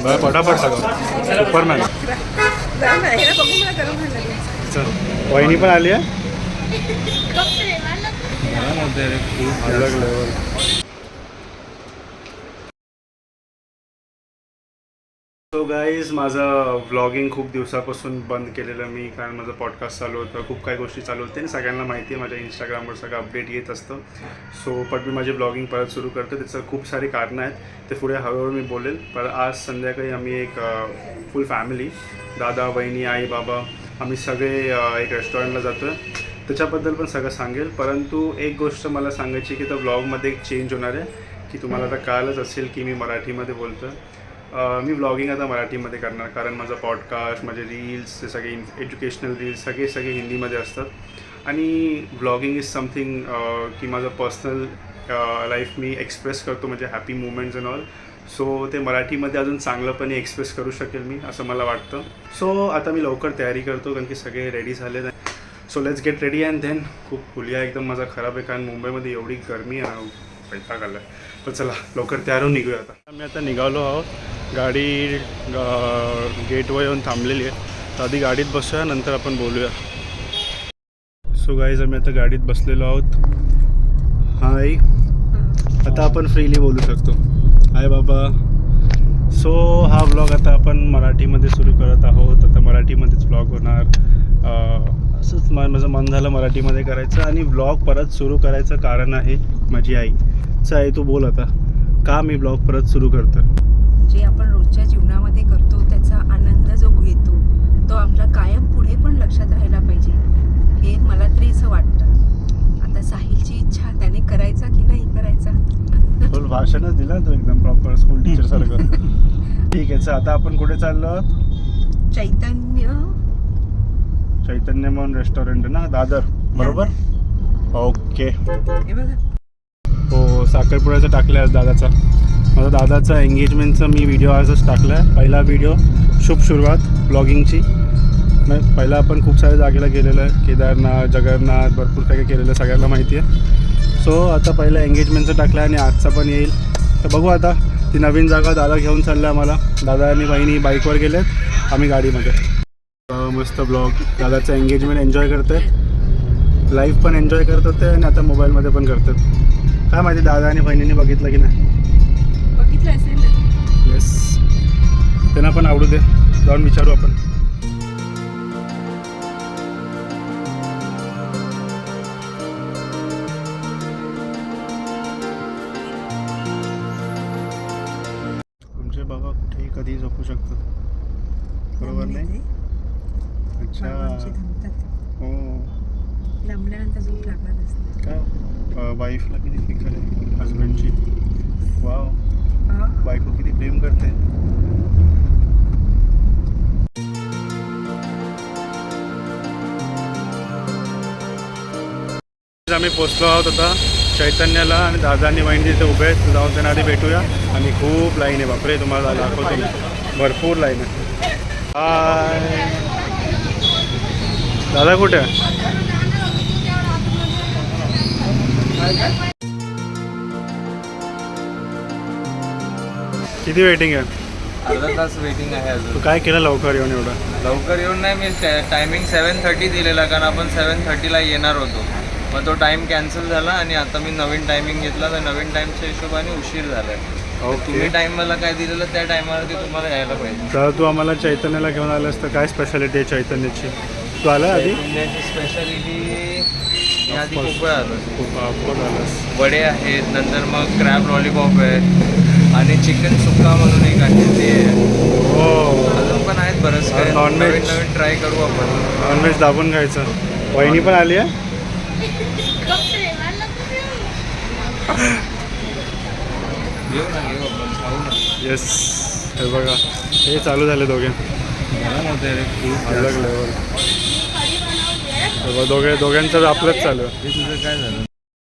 पटापट सगळं सुपरमॅन. चल वहिनी पण आली आहे. अलग लेवल. सो गाईज, माझं व्लॉगिंग खूप दिवसापासून बंद केलेलं मी, कारण माझं पॉडकास्ट चालू होतं, खूप काही गोष्टी चालू होते आणि सगळ्यांना माहिती आहे माझ्या इंस्टाग्रामवर सगळं अपडेट येत असतं. सो पण मी माझी ब्लॉगिंग परत सुरू करतो. त्याचं खूप सारी कारणं आहेत, ते पुढे हळूहळू मी बोलेल. पण आज संध्याकाळी आम्ही एक फुल फॅमिली, दादा, वहिनी, आई, बाबा, आम्ही सगळे एक रेस्टॉरंटला जातो आहे. त्याच्याबद्दल पण सगळं सांगेल. परंतु एक गोष्ट मला सांगायची की त्या ब्लॉगमध्ये एक चेंज होणार आहे, की तुम्हाला आता कळलंच असेल की मी मराठीमध्ये बोलतो. मी व्लॉगिंग आता मराठीमध्ये करणार, कारण माझा पॉडकास्ट, माझे रील्स, ते सगळे एज्युकेशनल रील्स सगळे हिंदीमध्ये असतात. आणि व्लॉगिंग इज समथिंग की माझं पर्सनल लाईफ मी एक्सप्रेस करतो, म्हणजे happy moments and all. So ते मराठीमध्ये अजून चांगलंपणे एक्सप्रेस करू शकेल मी, असं मला वाटतं. सो आता मी लवकर तयारी करतो, कारण की सगळे रेडी झाले. So let's get ready. And then खूप हुलिया एकदम माझा खराब आहे, कारण मुंबईमध्ये एवढी गरमी आहे, पैसा घालला. तर चला लवकर तयार होऊन निघूया. आता मी आता निघालो आहोत. गाडी गेटवर येऊन थांबलेली आहे, तर आधी गाडीत बसूया, नंतर आपण बोलूया. सो गाईज, आम्ही आता गाडीत बसलेलो आहोत. हाय, आता आपण फ्रीली बोलू शकतो. हाय बाबा. सो हा व्लॉग आता आपण मराठीमध्ये सुरू करत आहोत. आता मराठीमध्येच व्लॉग होणार. असंच माझं मन झालं मराठीमध्ये करायचं, आणि व्लॉग परत सुरू करायचं कारण आहे माझी आई. आई, तू बोल आता, का मी ब्लॉग परत सुरू करतो. जे आपण रोजच्या जीवनामध्ये करतो त्याचा आनंद जो घेतो तो आपला कायम पुढे पण लक्षात राहायला पाहिजे, हे मला तरी असं वाटतं. आता साहिलची इच्छा त्याने करायचा की नाही करायचा. फुल भाषणच दिलं तो, एकदम प्रॉपर स्कूल टीचर सारखं. ठीक आहे, आता आपण कुठे चाललो. चैतन्य म्हणून रेस्टॉरंट ना, दादर, बरोबर. ओके. हो, साखरपुड्याचं टाकलं आहे आज दादाचा. माझा दादाचा एंगेजमेंटचा मी व्हिडिओ आजच टाकला आहे. पहिला व्हिडिओ, शुभ सुरुवात ब्लॉगिंगची. पहिला आपण खूप साऱ्या जागेला गेलेलं आहे, केदारनाथ, जगन्नाथ, भरपूर काही केलेलं आहे, सगळ्यांना माहिती आहे. सो आता पहिला एंगेजमेंटचं टाकलं आहे, आणि आजचा पण येईल. तर बघू आता, ती नवीन जागा दादा घेऊन चाललं आहे आम्हाला. दादा आणि बहिणी बाईकवर गेलेत, आम्ही गाडीमध्ये. मस्त ब्लॉग, दादाचं एंगेजमेंट एन्जॉय करते, लाईफ पण एन्जॉय करत होते, आणि आता मोबाईलमध्ये पण करतात. काय माहिती दादा आणि बहिणींनी बघितलं की नाही. बघितलं असेल ना. येस, त्यांना पण आवडू दे, जाऊन विचारू आपण. आमचे बाबा कुठेही कधी झोपू शकतात, बरोबर नाही. अच्छा, हो. लंबल्यानंतर झोप लागणार असते. काय वाईफला किती फिकर आहे हजबंडची. वाव, बायको किती प्रेम करते. आम्ही पोचलो आहोत आता चैतन्याला, आणि दादा आणि वहिनी तिथे उभे आहेत. जाऊन त्यांना आधी भेटूया. आणि खूप लाईन आहे, बापरे, तुम्हाला दाखवतो मी, भरपूर लाईन आहे. हाय दादा, कुठे आहे. किती वेटिंग आहे. अर्धा तास वेटिंग आहे अजून. तू काय केलं लवकर येऊन एवढं. लवकर येऊन नाही, मी टायमिंग 7:30 दिलेला, कारण आपण 7:30ला येणार होतो. मग तो टाईम कॅन्सल झाला, आणि आता मी नवीन टायमिंग घेतला, तर नवीन टाईमच्या हिशोबाने उशीर झाला आहे. तुम्ही टाईम मला काय दिलेलं त्या टायमावरती तुम्हाला यायला पाहिजे. तर तू आम्हाला चैतन्याला घेऊन आलास, तर काय स्पेशालिटी आहे चैतन्याची. तू आला आधी. चैतन्याची स्पेशालिटी, मी आधी खूप वेळा आलो. खूप आलास. वडे आहेत, नंतर मग क्रॅब लॉलीपॉप आहे, आणि चिकन सुक्का म्हणून एक आहे ते. हो, अजून पण आहेत बरंच काय. नॉनव्हेज नवीन ट्राय करू आपण. नॉनव्हेज दाबून खायचं. वहिनी पण आली आहे. घेऊ ना, घेऊ आपण, खाऊ ना. येस, हे बघा, हे चालू झाले दोघे. अलग लेवल. दोघांचं आपलंच चालू आहे. हे तुझं काय झालं.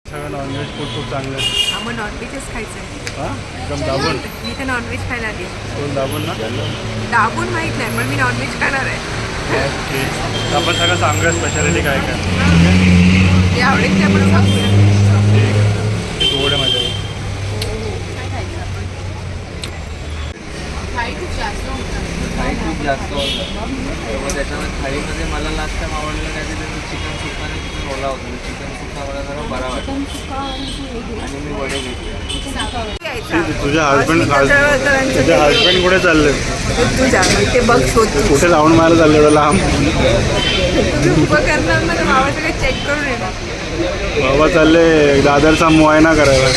सगळं नॉनव्हेज फूड खूप चांगलं आहे. मग नॉनव्हेजच खायचं आहे. हां, एकदम दाबून. मी तर नॉनव्हेज खायला आली. दोन दाबून ना. दाबून माहीत नाही, पण मी नॉनव्हेज खाणार आहे. ओके, तर आपण सगळं सांगूया स्पेशालिटी काय काय. जे आवडेल ते आपण सांगूया. ठीक आहे, गोड आहे माझ्या. थाळी खूप जास्त होतं. मग त्याच्यामध्ये थाळीमध्ये मला लास्ट टाइम आवडलेलं काय ते त्यांचं चिकन सुक्का आणि चिकन रोला होतं. चिकन सुक्का मला जरा बरा वाटला आणि मी वडे घेतले. तुझ्या हजबंड कुठे चालले? तुझ्या ते बघ शोध कुठे लावून मारायला चालले एवढं लांब? उभं करणार ना भावाचं काही चेक करून येणार. बाबा चालले दादरचा मुआयना करायला.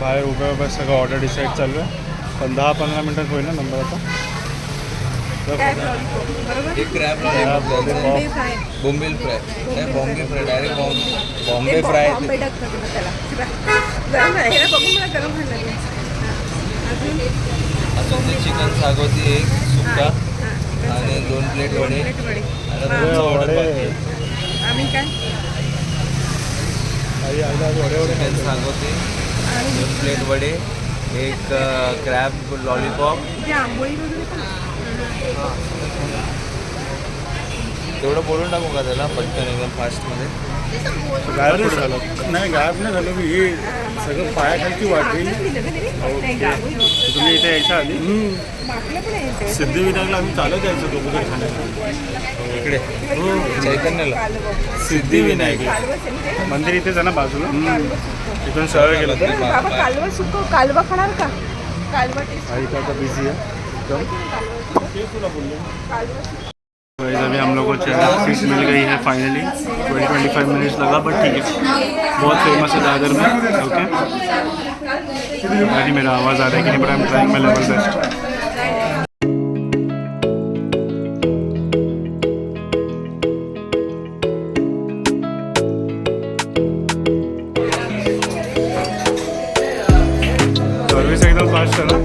बाहेर उभ्या सगळं ऑर्डर डिसाईड चालू आहे. पण 10-15 मिनटात होईल ना नंबर आता. एक क्रॅब बोंबील फ्राय नाही Bombay fry direct Bombay fry. अजून ते चिकन सागोती एक सुक्का आणि 2 प्लेट वडे आम्ही काय चिकन सागोती 2 प्लेट वडे एक क्रॅब लॉलीपॉप. आंबोळी वगैरे तेवढं बोलून टाकू का त्याला पटकन एकदम फास्टमध्ये. गायब कुठं झालं? नाही गायब नाही झालं. मी हे सगळं पायाखालची वाटली. तुम्ही इथे यायच्या आधी सिद्धिविनायकला आम्ही चालत यायचो दोघं खाण्याला. इकडे चैतन्यला सिद्धिविनायक मंदिर इथेच आहे ना बाजूला. तिथून सरळ गेलं तर कालवा सुको कालवा खाणार का? कालवा आई का बिजी है गाइस. अभी हम लोगों को चैनल सीट मिल गई है फाइनली. 20-25 मिनट्स लगा बट ठीक है. बहुत फेमस है दादर में. ओके अभी मेरा आवाज़ आ रहा है कि नहीं but I am trying my level best. Service एकदम फास्ट है ना.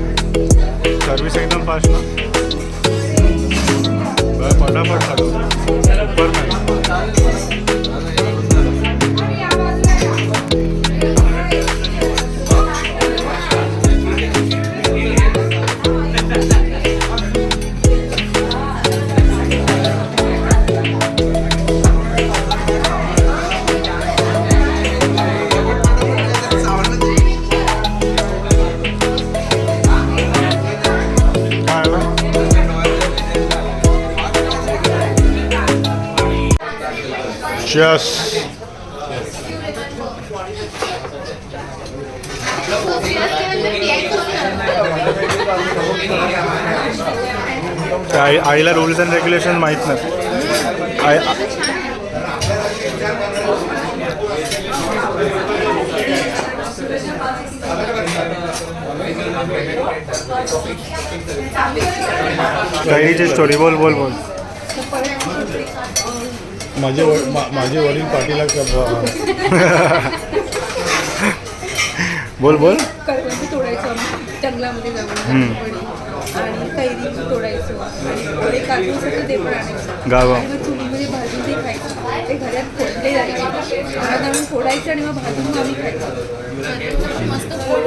सर्विस एकदम फास्ट ना. फटाफट खातो सुपर नाही. Cheers. आईला रूल्स अँड रेग्युलेशन माहीत नाही. कैरीची स्टोरी बोल बोल बोल. माझे वडील पाटीला बोल बोल. करवंद तोडायचं जंगलामध्ये जाऊन आणि कैरी तोडायचं आणि ते काजूसाठी ते पण आणायचं गावा आणि मग चुलीमध्ये भाजून ते खायचं. ते घरात फोडले जायचे. घरात आणून फोडायचं आणि मग भाजून आम्ही खायचं. मस्त फोड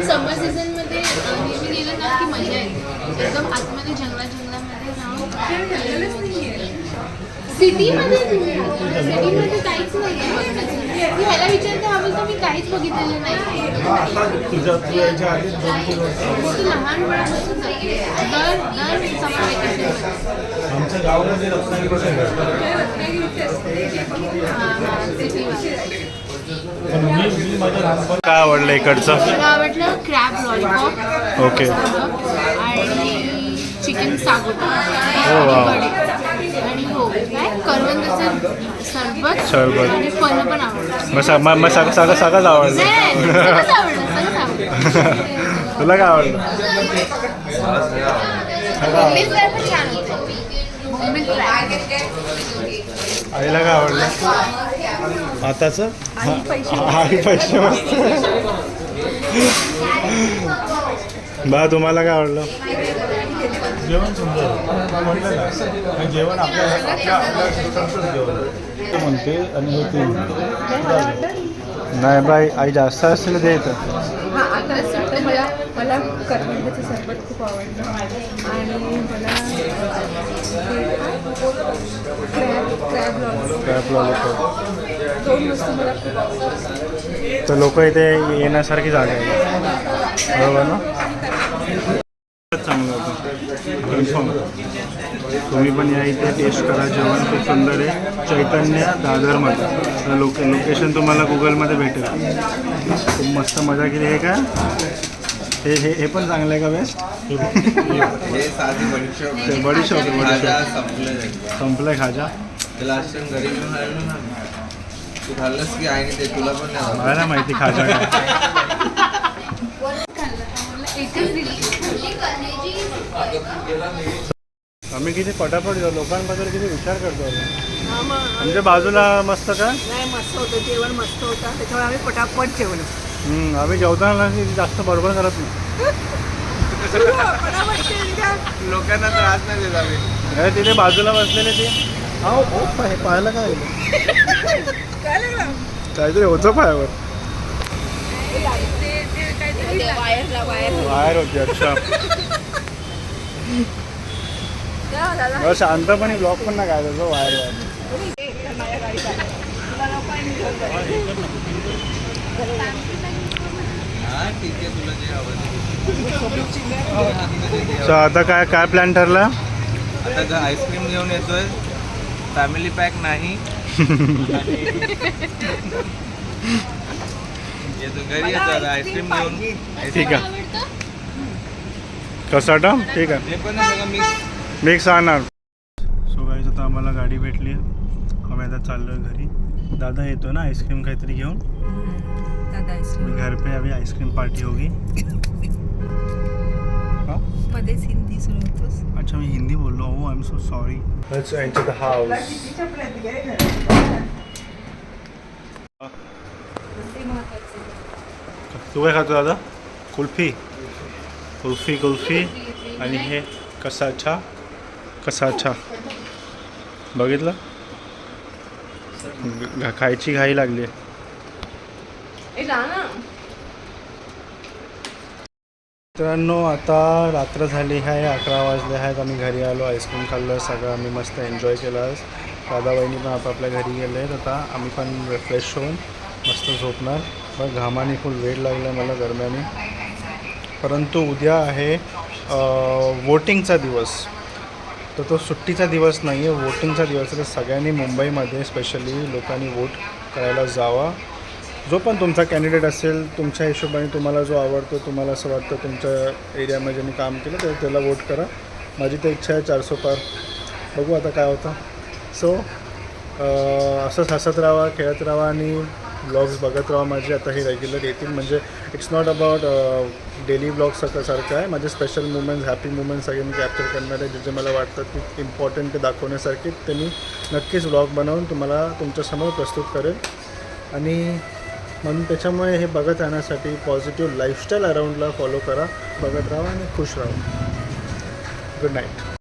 समर सीझनमध्ये नेहमी गेलं ना की मजा येते. एकदम आतमध्ये जंगलामध्ये राहून सिटीमध्ये काहीच नाही बघण्याचं. मी ह्याला विचारते हा बोलतो मी काहीच बघितलेलं नाही. लहानपणापासून दर समर वेकेशन आमच्या गावामध्ये काय आवडलं इकडचं? मला आवडलं क्रॅब लॉलीपॉप. ओके. आणि चिकन सागोटा वाव. आणि हो काय करवंदाचं सरबत आणि फळं पण आवडलं. मग सगळंच आवडलं. सगळंच आवडलं. तुला काय आवडलं? बोंबील फ्राय पण छान होतं. बोंबील फ्राय. आईला काय आवडलं? आताचं आई पैसे मस्त. बा तुम्हाला काय आवडलं? जेवण सुंदर म्हटलं ना. जेवण आपल्या जेवण म्हणते आणि हे नाही बाई आई जास्त असतील ते येतं. हां आता सुद्धा मला करवंदाचं सरबत खूप आवडलं आणि मला क्रॅब लॉलीपॉप. दोन वस्तू मला खूप आवडतात. तर लोक इथे येण्यासारखी जागा आहे, बरोबर ना? चांगलं होतं, कन्फर्म. तुम्ही पण या इथे टेस्ट करा, जेवण खूप सुंदर आहे. चैतन्य दादरमध्ये लोकेशन तुम्हाला गुगलमध्ये भेटेल. खूप मस्त मजा केली आहे का? हे पण चांगलं आहे का बेस्ट? हे साधी बडीशॉप ते बडीशॉप आहे, बडीशॉप संपलं संपलंय खाजा. लास्ट टाइम घरी घेऊन आलो ना, तू खाल्लंस की आईने ते तुला पण नाही मला नाही माहिती खाजा काय. एकच दिली. आम्ही किती पटापट लोकांबद्दल किती विचार करतो. आमच्या बाजूला मस्त का नाही, मस्त होतं जेवण, मस्त होतं, त्याच्यामुळे आम्ही पटापट जेवलो. आम्ही जेवताना जास्त बडबड करत नाही. लोकांना त्रास नाही देत आम्ही. अरे तिथे बाजूला बसलेले ते हे पाहायला काय काहीतरी होतं पायावर. बाहेर होती. अच्छा, शांतपणे ब्लॉग पण ना काय त्याचं बाहेर हा ठीक आहे, तुला जे हवं सो आता काय काय प्लॅन ठरला? आता आईस्क्रीम घेऊन येतोय, फॅमिली पॅक नाही. येतो घरी येतो आता आईस्क्रीम घेऊन. ठीक आहे, कसा ठीक आहे, हे पण आहे बघा मिक्स आणणार. सो गाईज आता आम्हाला गाडी भेटली, आम्ही आता चाललो घरी. दादा येतो ना आईस्क्रीम काहीतरी घेऊन. दादा आईस्क्रीम घर पे अभी आइसक्रीम पार्टी होगी. मध्येच हिंदी सुरू होतोस. अच्छा, मी हिंदी बोललो. हो, I am so sorry. Let's enter the house. तू काय खातो दादा? कुल्फी कुल्फी कुल्फी. आणि हे कसा अच्छा बघितलं, खायची घाई लागली आहे. मित्रांनो, आता रात्र झाली आहे, 11 वाजले आहेत. आम्ही घरी आलो, आईस्क्रीम खाल्लं, सगळं आम्ही मस्त एन्जॉय केलं आज. दादा वहिनी पण आपापल्या घरी गेले आहेत. आता आम्ही पण रिफ्रेश होऊन मस्त झोपणार. पण घामाने फुल वेळ लागला मला दरम्याने. परंतु उद्या आहे वोटिंगचा दिवस. तर तो सुट्टीचा दिवस नाही आहे, वोटिंगचा दिवस आहे. तर सगळ्यांनी मुंबईमध्ये स्पेशली लोकांनी वोट करायला जावा. जो पण तुमचा कॅन्डिडेट असेल, तुमच्या हिशोबाने तुम्हाला जो आवडतो, तुम्हाला असं वाटतं तुमच्या एरियामध्ये ज्यांनी काम केलं तर त्याला वोट करा. माझी तर इच्छा आहे 400 पार. बघू आता काय होतं. सो असंच हसत राहा, खेळत राहा आणि ब्लॉग्स बघत राहा माझे. आता हे रेग्युलर येतील, म्हणजे it's not about daily blogs सारखं आहे. माझे स्पेशल मुमेंट्स, हॅपी मुमेंट्स सगळे मी कॅप्चर करणार आहे, जे जे मला वाटतात की इम्पॉर्टंट ते दाखवण्यासारखे. ते मी नक्कीच ब्लॉग बनवून तुम्हाला तुमच्यासमोर प्रस्तुत करेन. आणि म्हणून त्याच्यामुळे हे बघत राहण्यासाठी पॉझिटिव्ह लाईफस्टाईल अराउंडला फॉलो करा, बघत राहा आणि खुश राहा. Good night.